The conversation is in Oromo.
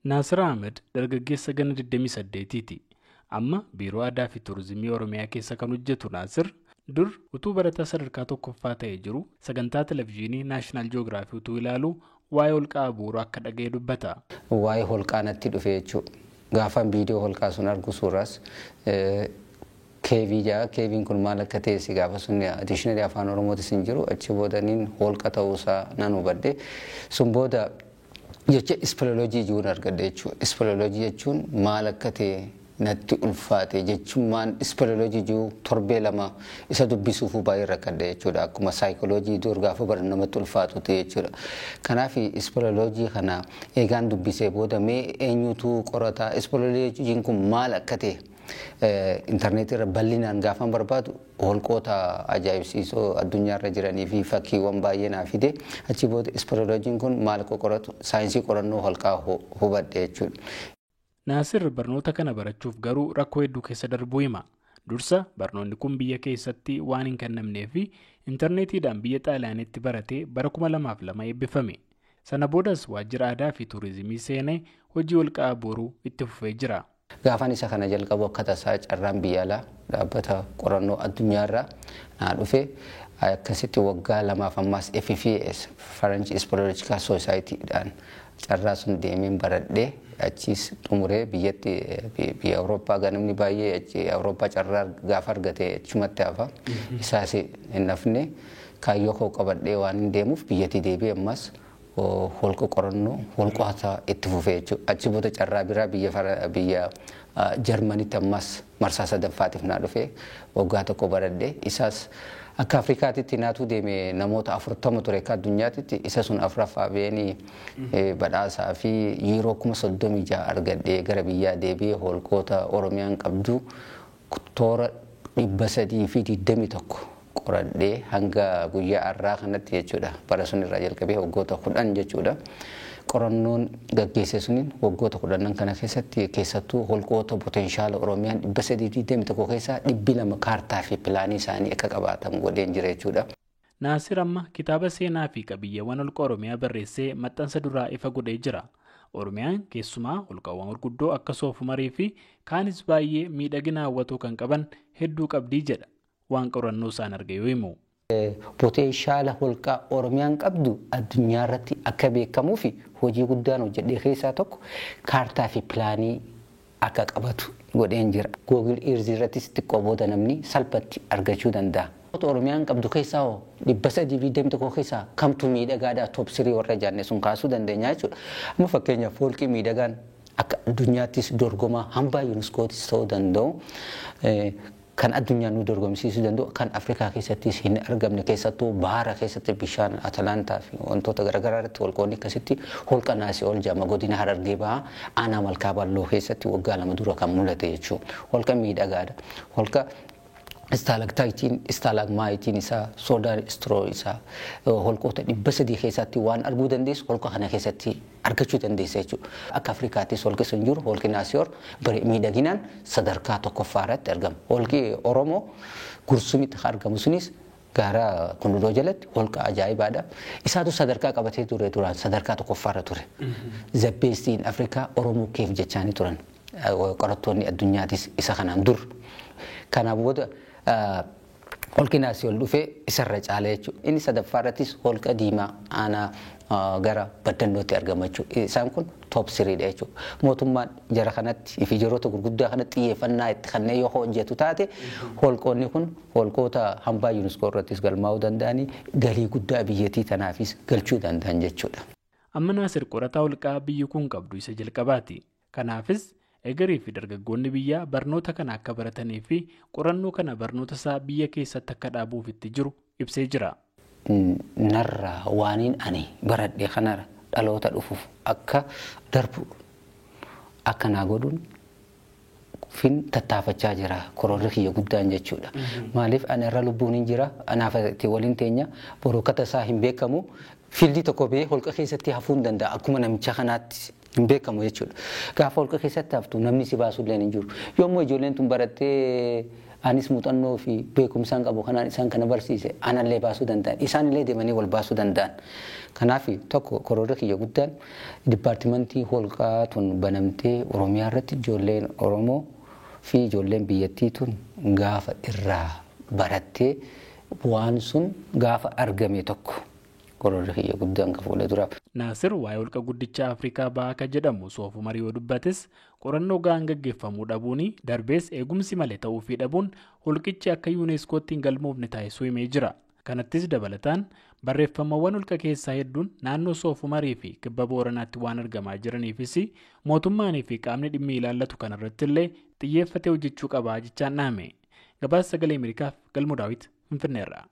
Naasir Ahmed dargaggeessa ganna 28ti. Amma biiroo aadaa fi tuurizimii Oromiyaa keessa kan hojjetu Naasir dur utuu barataa sadarkaa tokkoffaa ta'ee jiru sagantaa televezyiinii Naashinaal Ji'oogiraafii utuu ilaalu waa'ee holqaa Abuuruu akka dhaga'e dubbata. Waa'ee holqaa natti dhufe jechuudha. Gaafan viidiyoo holqaa sun argu suuras keeviin kun maal akka ta'e si gaafa sun dikshinari afaan Oromootis hin jiru achi boodaniin holqa ta'uusaa nan hubadhe sun booda jecha ispeleoloojii jiruun argadde jechuudha. Ispeleoloojii jechuun maal akka ta'e natti ulfaate jechuun ispeleoloojii jiru torbee lama isa dubbisuuf baay'ee rakkadde jechuudha. Akkuma saayikooloojii dur gaafa baran namatti ulfaatu ta'e jechuudha. Kanaaf ispeleoloojii kana eegaan dubbisee booda mee eenyutu qorata ispeleoloojiin kun maal akka ta'e intarneetii irra bal'inaan gaafan barbaadu holqoota ajaa'ibsiisoo addunyaarra jiranii fi fakkiiwwan baay'ee naaf fide achi booda ispeleoloojiin kun maal akka qoratu saayinsii qorannoo holqaa hubadhe jechuudha. Naasir barnoota kana barachuuf garuu rakkoo hedduu keessa darbuu hima. Dursa barnoonni kun biyya keessatti waan hin kennamnee fi intarneetiidhaan biyya Xaaliyaanitti baratee bara 2002 eebbifame. Sana boodas waajjira aadaa fi tuurizimii seenee hojii holqaa Abuuruu itti fufee jira. Gaafan isa kana jalqabu akka tasaa carraan biyya alaa dhaabbata qorannoo addunyaarraa naa dhufe akkasitti waggaa lamaaf ammaas FFS French Speleological Society'dhaan carraa sun deemeen baradhee achis xumuree biyya Awurooppaa ganamni baay'ee achi Awurooppaa carraa gaafa argate achumatti hafa isaas hin hafne kaayyoo koo qabadhee waan hin deemuuf biyyatti deebi'e ammas holqa qorannoo holqoota itti fufee jechuudha. Achi booda carraa biraa biyya Jarmanitti ammas marsaa sadaffaatiif naa dhufe waggaa tokko baradhee isaas akka Afrikaatitti naatu deeme namoota 40 ture akka addunyaatitti isa sun afuraffaa beenii badhaasaa fi yeroo 36 argadhee gara biyyaa deebi'ee holqoota Oromiyaan qabdu toora 321 qoradhee hanga guyyaa har'aa kanatti jechuudha. Bara sun irraa jalqabee waggoota 10 jechuudha. Qorannoon gaggeesse suniin waggoota 10 kana keessatti keessattuu holqoota potenshaala Oromiyaan 321 keessaa 200 kaartaa fi pilaanii isaanii akka qabaatan godheen jira jechuudha. Naasir amma kitaaba seenaa fi qabiyyeewwan holqa Oromiyaa barreessee maxxansa duraa ifa godhee jira. Oromiyaan keessumaa holqawwan gurguddoo akka Soofumarii fi kaanis baay'ee miidhagina hawwatoo kan qaban hedduu qabdii jedha. Waan qorannoo isaan arge yoo himu. Potenshaala holqaa Oromiyaan qabdu addunyaa irratti akka beekamuu fi hojii guddaan hojjedhee keessaa tokko kaartaa fi pilaanii akka qabatu godheen jira. Google Earth irrattis xiqqoo booda namni salphatti argachuu danda'a. Oromiyaan qabdu keessaa 321 keessaa kamtu miidhagaadhaa top 3 warra jaanne sun kaasuu dandeenya jechuudha. Amma fakkeenyaaf holqi miidhagaan akka addunyaattis dorgomaa hambaa yuuniskootis ta'uu danda'u. Kan addunyaan nu dorgomsiisuu danda'u kan Afrikaa keessattis hin argamne keessattuu bahara keessatti bishaan Atalantaa fi wantoota garaagaraa irratti holqoonni akkasitti holqa naasii ol jaama godina Harargee bahaa aanaa malkaa balloo keessatti waggaa 2 dura kan mul'ate jechuudha. Holqa miidhagaadha. Holqa istalagmaayitiin isaa soodaan istroo isaa holqoota 300 keessatti waan arguu dandeessu holqa kana keessatti argachuu dandeessa jechuudha. Akka Afrikaattis holqi sun jiru holqi naasiyoor miidhaginaan sadarkaa tokkoffaa irratti argama. Holqi Oromoo Gursumitti argamu sunis gaara Kunduloo jalatti holqa ajaa'ibaadha. Isaatu sadarkaa qabatee ture duraan sadarkaa tokkoffaarra ture. Zabbeestiin Afrikaa Oromoo keef jechaanii turan. Qorattoonni addunyaatis isa kanaan dur. Kanaaf booda holqi naasii ol dhufee isarra caalee jechuudha. Inni sadaffaarrattis holqa diimaa aanaa gara baddannootti argama jechuudha. Isaan kun top 3dha jechuudha. Mootummaan jara kanatti fi jiroota gurguddaa kanatti xiyyeeffannaa itti kanneen yoo hojjetu taate holqoonni kun holqoota hambaa yuuniskoo irrattis galmaa'uu danda'anii galii guddaa biyyattii tanaafis galchuu danda'an jechuudha. Amma Naasir qorataa holqaa biyyi kun qabdu isa jalqabaati. Kanaafis egerii fi dargaggoonni biyyaa barnoota kana akka baratanii fi qorannoo kana barnoota isaa biyya keessatti akka dhaabuuf itti jiru ibsee jira. Narraa waaniin ani baradhee kanarra dhaloota dhufuuf akka darbu akka naa godhuun fin tattaafachaa jira kororri kiyya guddaan jechuudha. Maaliif ani irra lubbuun hin jira anaaf itti waliin teenya borokata isaa hin beekamu fiildii tokko bee holqa keessatti hafuu hin danda'a akkuma namicha kanaatti hin beekamu jechuudha. Gaafa holqa keessatti haftu namni si baasuu illee hin jiru. Yommuu ijoolleen tun barattee anis muuxannoo fi beekumsaan qabu kanaan isaan kana barsiise anallee baasuu danda'an isaanillee deemanii wal baasuu danda'an. Kanaaf tokko karoora kiyya guddaan dipaartimentii holqaa tun banamtee Oromiyaa irratti ijoolleen Oromoo fi ijoolleen biyyattii tun gaafa irraa barattee waan sun gaafa argame tokko karoora kiyya guddaan ka fuula dura. Naasir waa'ee holqa guddicha Afrikaa ba'aa akka jedhamu Soofu Marii yoo dubbates qorannoo gahaan gaggeeffamuu dhabuun darbees eegumsi malee ta'uu fi dhabuun holqichi akka yuuneeskootti hin galmoofne taasisuu himee jira. Kanattis dabalataan barreeffamawwan holqa keessaa hedduun naannoo Soofu Marii fi kibba Booranaatti waan argamaa jiraniifis mootummaanii fi qaamni dhimmi ilaallatu kanarratti illee xiyyeeffatee hojjechuu qabaa jechaan dhaame. Gabaasa Sagalee Ameerikaaf Galmoo Daawit Finfinneerraa.